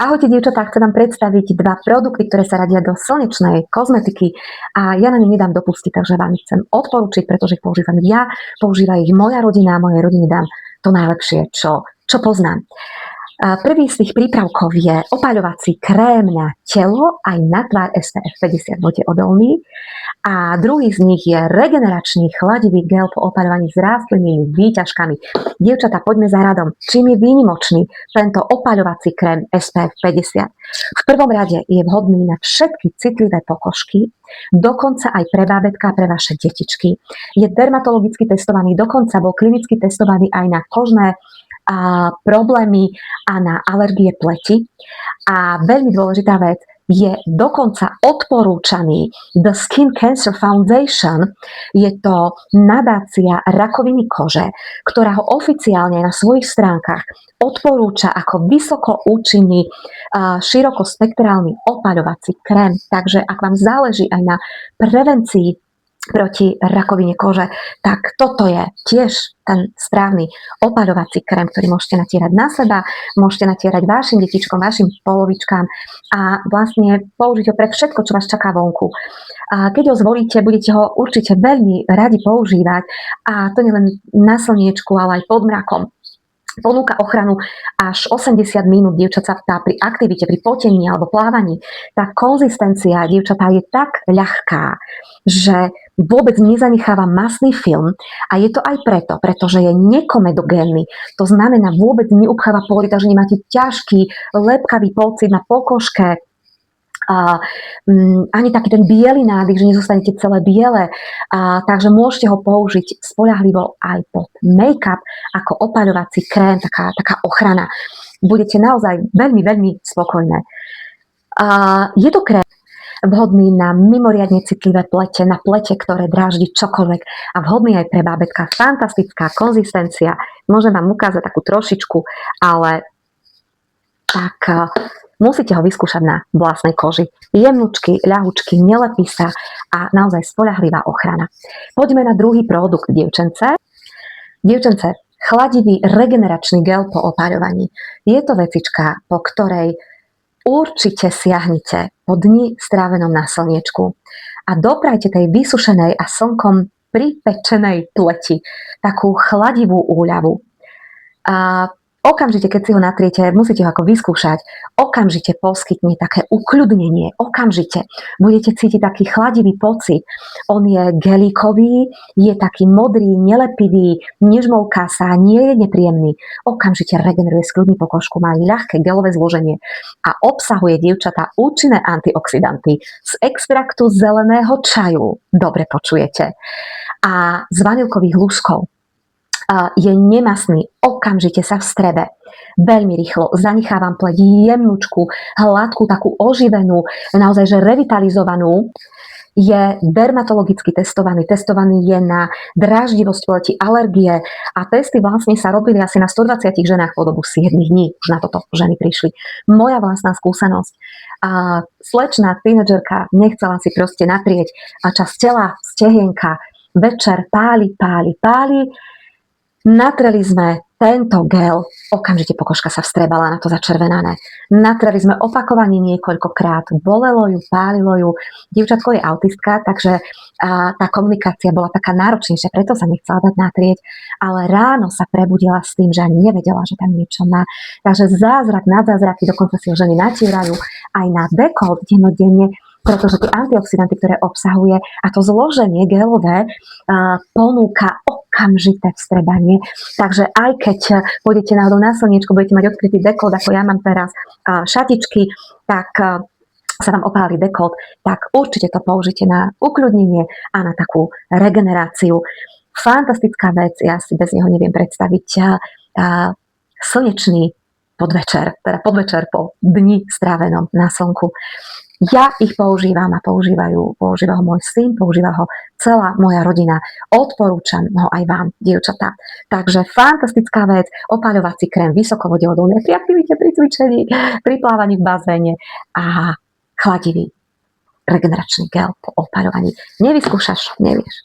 Ahojte dievčatá, chcem vám predstaviť dva produkty, ktoré sa radia do slnečnej kozmetiky a ja na ne nedám dopustiť, takže vám ich chcem odporučiť, pretože ich používam ja, používa ich moja rodina a mojej rodine dám to najlepšie, čo poznám. Prvý z tých prípravkov je opaľovací krém na telo aj na tvár SPF 50, buďte odolní. A druhý z nich je regeneračný chladivý gel po opaľovaní s rastlinnými výťažkami. Dievčatá, poďme za radom. Čím je výnimočný tento opaľovací krém SPF 50? V prvom rade je vhodný na všetky citlivé pokožky, dokonca aj pre bábätká, pre vaše detičky. Je dermatologicky testovaný, dokonca bol klinicky testovaný aj na kožné problémy a na alergie pleti. A veľmi dôležitá vec, je dokonca odporúčaný The Skin Cancer Foundation. Je to nadácia rakoviny kože, ktorá ho oficiálne na svojich stránkach odporúča ako vysoko účinný, širokospektrálny opaľovací krém. Takže ak vám záleží aj na prevencii proti rakovine kože, tak toto je tiež ten správny opaľovací krém, ktorý môžete natierať na seba, môžete natierať vašim detičkom, vašim polovičkám a vlastne použiť ho pre všetko, čo vás čaká vonku. A keď ho zvolíte, budete ho určite veľmi radi používať a to nielen na slniečku, ale aj pod mrakom. Ponúka ochranu až 80 minút, dievčatá, pri aktivite, pri potení alebo plávaní. Tá konzistencia, dievčatá, je tak ľahká, že vôbec nezanecháva masný film a je to aj preto, pretože je nekomedogénny. To znamená, vôbec neupcháva pory, takže nemáte ťažký, lepkavý pocit na pokožke, ani taký ten biely nádych, že nezostanete celé biele, takže môžete ho použiť spoľahlivo aj pod make-up ako opaľovací krém, taká ochrana. Budete naozaj veľmi, veľmi spokojné. Je to krém vhodný na mimoriadne citlivé plete, na plete, ktoré dráždi čokoľvek a vhodný aj pre bábätka. Fantastická konzistencia. Môžem vám ukázať takú trošičku, ale tak musíte ho vyskúšať na vlastnej koži. Jemnučky, ľahučky, nelepí sa a naozaj spoľahlivá ochrana. Poďme na druhý produkt, dievčence. Dievčence, chladivý regeneračný gel po opaľovaní. Je to vecička, po ktorej určite siahnite po dni strávenom na slniečku a doprajte tej vysušenej a slnkom pripečenej pleti takú chladivú úľavu. Okamžite, keď si ho natriete, musíte ho ako vyskúšať, okamžite poskytne také ukľudnenie, okamžite budete cítiť taký chladivý pocit. On je gelíkový, je taký modrý, nelepivý, nežmolká sa, nie je nepríjemný. Okamžite regeneruje, skľudní pokožku, má ľahké gelové zloženie a obsahuje, dievčatá, účinné antioxidanty z extraktu zeleného čaju. Dobre počujete. A z vanilkových lúskov. Je nemastný, okamžite sa vstrebe. Veľmi rýchlo zanechávam pleť jemnúčku, hladkú, takú oživenú, naozaj že revitalizovanú. Je dermatologicky testovaný je na dráždivosť pleti, alergie a testy vlastne sa robili asi na 120 ženách po dobu 7 dní. Už na toto ženy prišli. Moja vlastná skúsenosť. Slečná tínedžerka nechcela si proste natrieť časť tela, stehienka, večer páli. Natreli sme tento gel, okamžite pokožka sa vstrebala na to začervenané. Natreli sme opakovanie niekoľkokrát, bolelo ju, pálilo ju. Dievčatko je autistka, takže tá komunikácia bola taká náročnejšia, preto sa nechcela dať natrieť, ale ráno sa prebudila s tým, že ani nevedela, že tam niečo má. Takže zázrak nad zázraky, dokonca si ho ženy natierajú aj na dekolt dennodenne, pretože tie antioxidanty, ktoré obsahuje a to zloženie gelové ponúka okamžité vstrebanie. Takže aj keď pôjdete náhodou na slniečko, budete mať odkrytý dekolt, ako ja mám teraz šatičky, tak sa vám opáli dekolt, tak určite to použite na ukľudnenie a na takú regeneráciu. Fantastická vec, ja si bez neho neviem predstaviť slnečný podvečer, teda podvečer po dni strávenom na slnku. Ja ich používam a používa ho môj syn, používa ho celá moja rodina. Odporúčam ho aj vám, dievčatá. Takže fantastická vec, opaľovací krém vysokovodeodolný pri aktivite, pri cvičení, pri plávaní v bazéne a chladivý regeneračný gel po opaľovaní. Nevyskúšaš, nevieš.